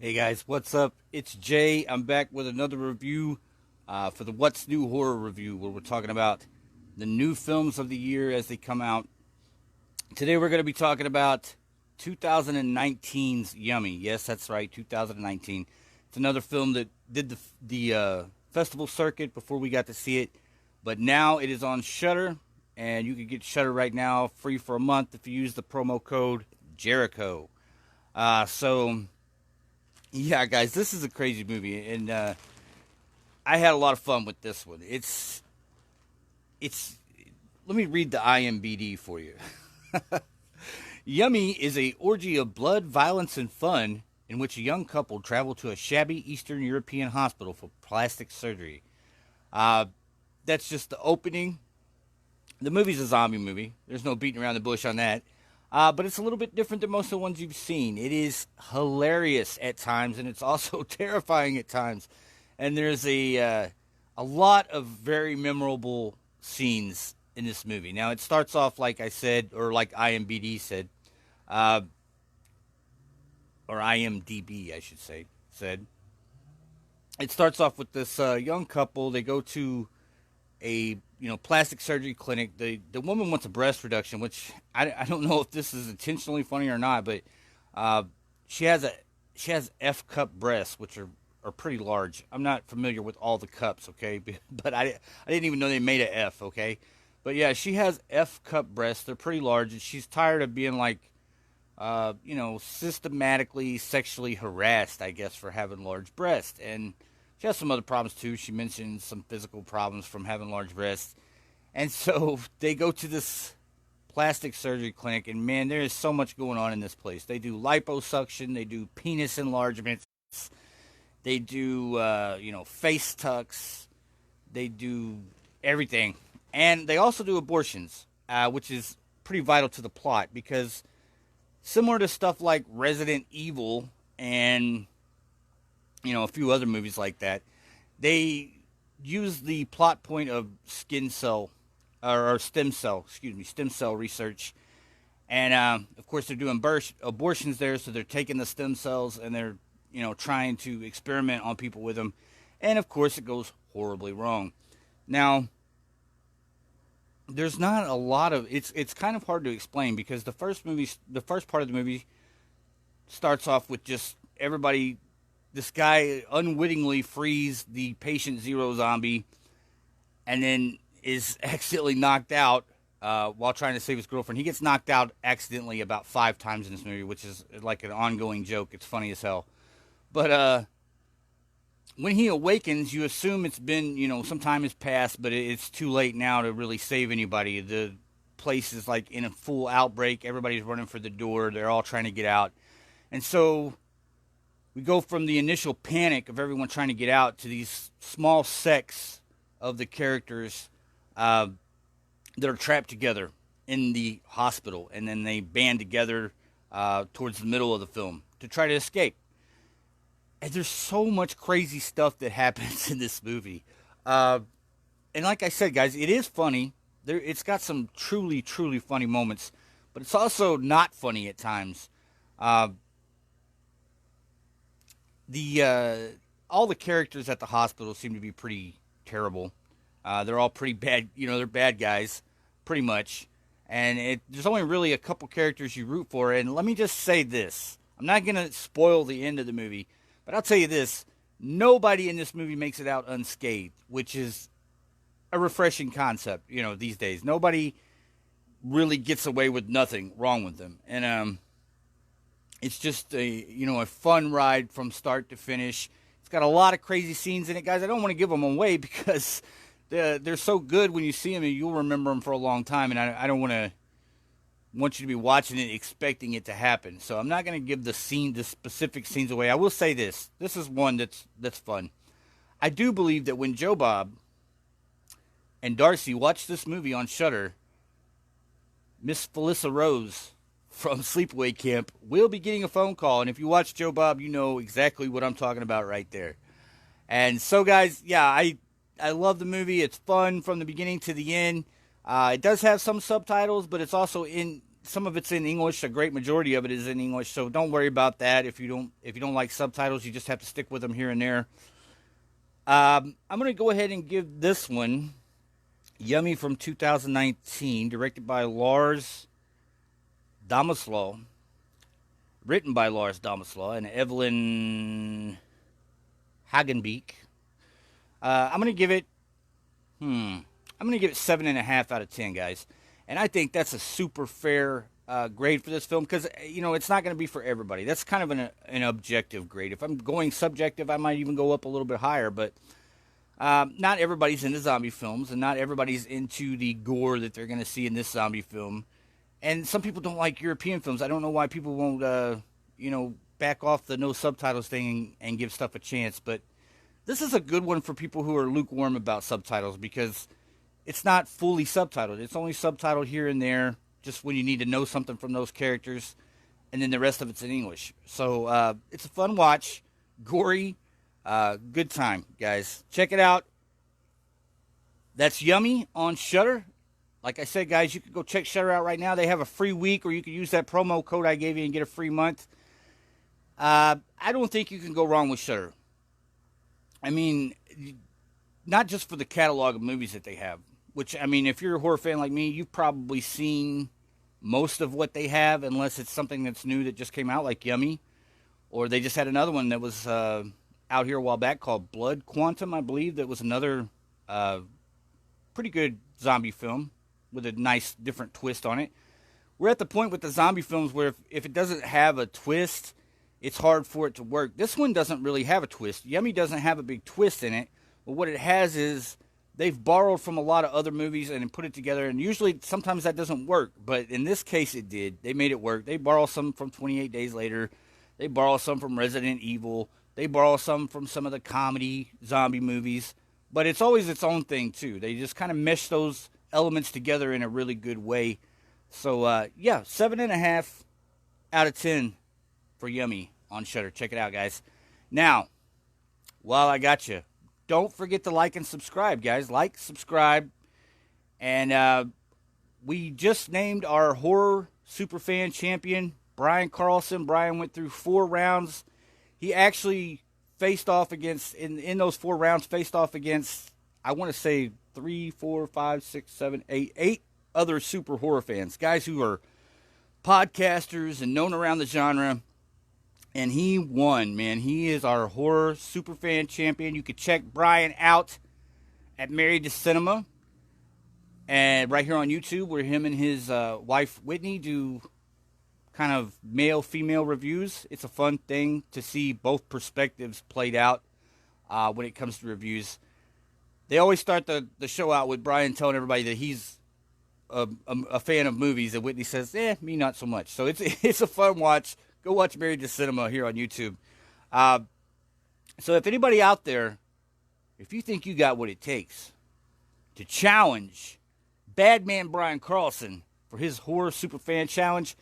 Hey guys, what's up? It's Jay. I'm back with another review for the What's New Horror Review, where we're talking about the new films of the year as they come out. Today we're going to be talking about 2019's Yummy. Yes, that's right, 2019. It's another film that did the festival circuit before we got to see it, but now it is on Shudder, and you can get Shudder right now free for a month if you use the promo code Jericho. So yeah, guys, this is a crazy movie, and I had a lot of fun with this one. It's. Let me read the IMBD for you. Yummy is a orgy of blood, violence, and fun in which a young couple travel to a shabby Eastern European hospital for plastic surgery. Uh, that's just the opening. The movie's a zombie movie. There's no beating around the bush on that. But it's a little bit different than most of the ones you've seen. It is hilarious at times, and it's also terrifying at times. And there's a lot of very memorable scenes in this movie. Now, it starts off like I said, or like IMBD said, uh, or IMDb, I should say, said. It starts off with this young couple. They go to a plastic surgery clinic. The woman wants a breast reduction, which I don't know if this is intentionally funny or not, but uh, she has a she has F cup breasts, which are pretty large. I'm not familiar with all the cups, okay, but I didn't even know they made a F, okay, but yeah, she has F cup breasts. They're pretty large, and she's tired of being like systematically sexually harassed, I guess, for having large breasts. And she has some other problems too. She mentioned some physical problems from having large breasts. And so they go to this plastic surgery clinic, and man, there is so much going on in this place. They do liposuction, they do penis enlargements, they do, face tucks, they do everything. And they also do abortions, which is pretty vital to the plot because similar to stuff like Resident Evil and a few other movies like that, they use the plot point of skin cell or stem cell research, and of course they're doing abortions there, so they're taking the stem cells and they're trying to experiment on people with them, and of course it goes horribly wrong. Now, there's not a lot of it's kind of hard to explain because the first part of the movie starts off with just everybody. This guy unwittingly frees the patient zero zombie, and then is accidentally knocked out while trying to save his girlfriend. He gets knocked out accidentally about 5 times in this movie, which is like an ongoing joke. It's funny as hell. But when he awakens, you assume it's been, some time has passed, but it's too late now to really save anybody. The place is like in a full outbreak. Everybody's running for the door. They're all trying to get out. And so we go from the initial panic of everyone trying to get out to these small sects of the characters that are trapped together in the hospital. And then they band together towards the middle of the film to try to escape. And there's so much crazy stuff that happens in this movie. And like I said, guys, it is funny. It's got some truly, truly funny moments. But it's also not funny at times. All the characters at the hospital seem to be pretty terrible. They're all pretty bad. They're bad guys, pretty much. And there's only really a couple characters you root for. And let me just say this. I'm not going to spoil the end of the movie. But I'll tell you this, nobody in this movie makes it out unscathed, which is a refreshing concept, these days. Nobody really gets away with nothing wrong with them. And it's just a fun ride from start to finish. It's got a lot of crazy scenes in it, guys. I don't want to give them away because they're so good when you see them and you'll remember them for a long time. And I don't want you to be watching it expecting it to happen. So I'm not going to give the specific scenes away. I will say this. This is one that's fun. I do believe that when Joe Bob and Darcy watch this movie on Shudder, Miss Felissa Rose from Sleepaway Camp will be getting a phone call. And if you watch Joe Bob, you know exactly what I'm talking about right there. And so, guys, yeah, I love the movie. It's fun from the beginning to the end. It does have some subtitles, but it's also some of it's in English. A great majority of it is in English, so don't worry about that. If you don't like subtitles, you just have to stick with them here and there. I'm going to go ahead and give this one Yummy from 2019, directed by Lars Domislaw, written by Lars Domislaw and Evelyn Hagenbeek. I'm going to give it 7.5 out of 10, guys. And I think that's a super fair grade for this film because, it's not going to be for everybody. That's kind of an objective grade. If I'm going subjective, I might even go up a little bit higher. But not everybody's into zombie films, and not everybody's into the gore that they're going to see in this zombie film. And some people don't like European films. I don't know why people won't, back off the no subtitles thing and give stuff a chance. But this is a good one for people who are lukewarm about subtitles because it's not fully subtitled. It's only subtitled here and there, just when you need to know something from those characters, and then the rest of it's in English. So it's a fun watch, gory, good time, guys. Check it out. That's Yummy on Shudder. Like I said, guys, you can go check Shudder out right now. They have a free week, or you can use that promo code I gave you and get a free month. I don't think you can go wrong with Shudder. I mean, not just for the catalog of movies that they have, which, I mean, if you're a horror fan like me, you've probably seen most of what they have, unless it's something that's new that just came out, like Yummy. Or they just had another one that was out here a while back called Blood Quantum, I believe. That was another pretty good zombie film with a nice different twist on it. We're at the point with the zombie films where if it doesn't have a twist, it's hard for it to work. This one doesn't really have a twist. Yummy doesn't have a big twist in it. But what it has is they've borrowed from a lot of other movies and put it together. And usually, sometimes that doesn't work. But in this case, it did. They made it work. They borrow some from 28 Days Later. They borrow some from Resident Evil. They borrow some from some of the comedy zombie movies. But it's always its own thing, too. They just kind of mesh those elements together in a really good way. So, 7.5 out of 10 for Yummy on Shudder. Check it out, guys. Now, while I got you, don't forget to like and subscribe, guys. Like, subscribe. And we just named our horror superfan champion, Brian Carlson. Brian went through 4 rounds. He actually faced off against, in those 4 rounds, faced off against, I want to say, 3, 4, 5, 6, 7, 8 other super horror fans. Guys who are podcasters and known around the genre. And he won, man. He is our horror superfan champion. You can check Brian out at Married to Cinema. And right here on YouTube, where him and his wife, Whitney, do kind of male-female reviews. It's a fun thing to see both perspectives played out when it comes to reviews. They always start the show out with Brian telling everybody that he's a fan of movies. And Whitney says, me not so much. So it's a fun watch. Go watch Married to Cinema here on YouTube. So if anybody out there, if you think you got what it takes to challenge Badman Brian Carlson for his horror superfan challenge,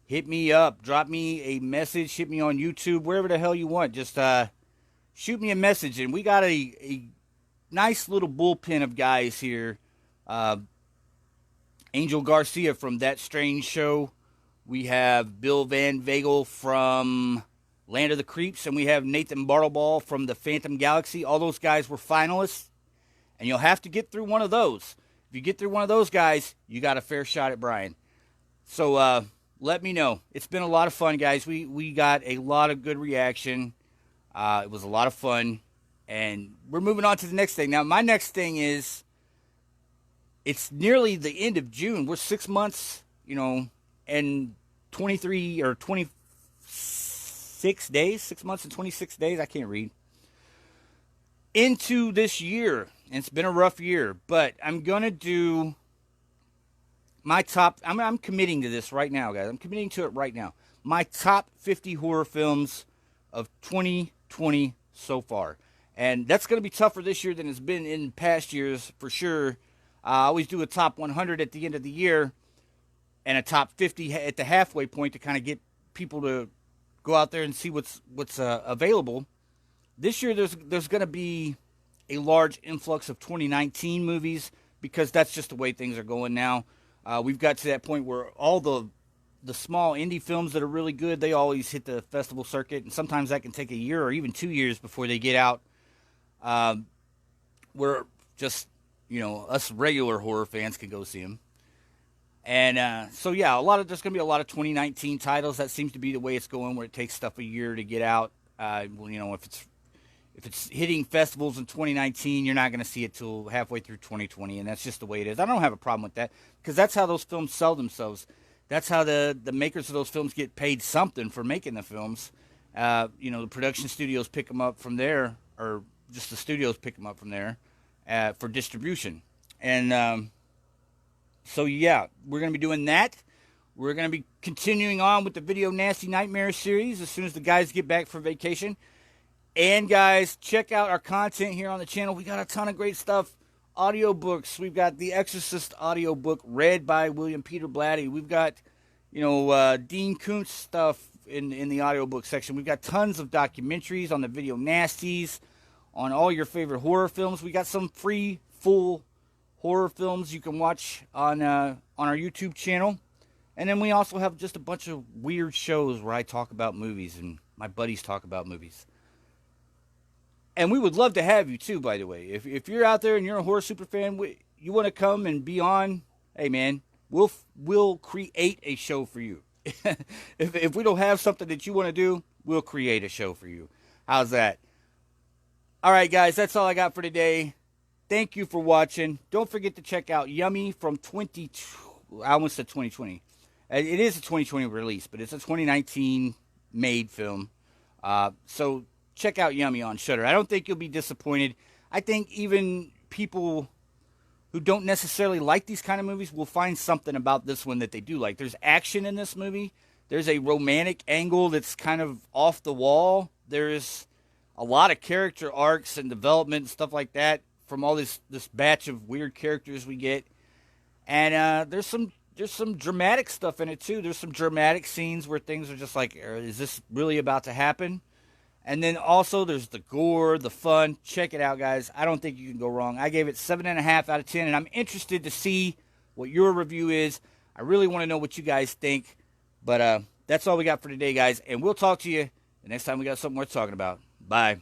hit me up. Drop me a message. Hit me on YouTube, wherever the hell you want. Just shoot me a message. And we got a nice little bullpen of guys here. Angel Garcia from That Strange Show. We have Bill Van Vagel from Land of the Creeps, and we have Nathan Bartleball from The Phantom Galaxy. All those guys were finalists, and you'll have to get through one of those. If you get through one of those guys, you got a fair shot at Brian. So let me know. It's been a lot of fun, guys. We got a lot of good reaction. It was a lot of fun, and we're moving on to the next thing. Now, my next thing is, it's nearly the end of June. We're 6 months, and 23 or 26 days, 6 months and 26 days, I can't read, into this year. And it's been a rough year, but I'm going to do my top, I'm committing to this right now, guys. I'm committing to it right now. My top 50 horror films of 2020 so far. And that's going to be tougher this year than it's been in past years, for sure. I always do a top 100 at the end of the year, and a top 50 at the halfway point to kind of get people to go out there and see what's available. This year, there's going to be a large influx of 2019 movies because that's just the way things are going now. We've got to that point where all the the small indie films that are really good, they always hit the festival circuit, and sometimes that can take a year or even 2 years before they get out. Where just, us regular horror fans can go see them. And so yeah, there's going to be a lot of 2019 titles. That seems to be the way it's going, where it takes stuff a year to get out. If it's hitting festivals in 2019, you're not going to see it till halfway through 2020, and that's just the way it is. I don't have a problem with that, because that's how those films sell themselves. That's how the makers of those films get paid something for making the films. The production studios pick them up from there, or just the studios pick them up from there for distribution. And so, yeah, we're going to be doing that. We're going to be continuing on with the Video Nasty Nightmare series as soon as the guys get back from vacation. And, guys, check out our content here on the channel. We got a ton of great stuff. Audiobooks. We've got The Exorcist audiobook read by William Peter Blatty. We've got, Dean Koontz stuff in the audiobook section. We've got tons of documentaries on the Video Nasties, on all your favorite horror films. We got some free, full horror films you can watch on our YouTube channel. And then we also have just a bunch of weird shows where I talk about movies and my buddies talk about movies. And we would love to have you too, by the way. If you're out there and you're a horror super fan, you want to come and be on, hey man, we'll create a show for you. if we don't have something that you want to do, we'll create a show for you. How's that? All right, guys, that's all I got for today. Thank you for watching. Don't forget to check out Yummy from 2020. It is a 2020 release, but it's a 2019 made film. So check out Yummy on Shudder. I don't think you'll be disappointed. I think even people who don't necessarily like these kind of movies will find something about this one that they do like. There's action in this movie. There's a romantic angle that's kind of off the wall. There's a lot of character arcs and development and stuff like that from all this batch of weird characters we get. And there's some dramatic stuff in it too. There's some dramatic scenes where things are just like, is this really about to happen? And then also there's the gore, the fun. Check it out, guys. I don't think you can go wrong. I gave it 7.5 out of 10, and I'm interested to see what your review is. I really want to know what you guys think. But that's all we got for today, guys. And we'll talk to you the next time we got something worth talking about. Bye.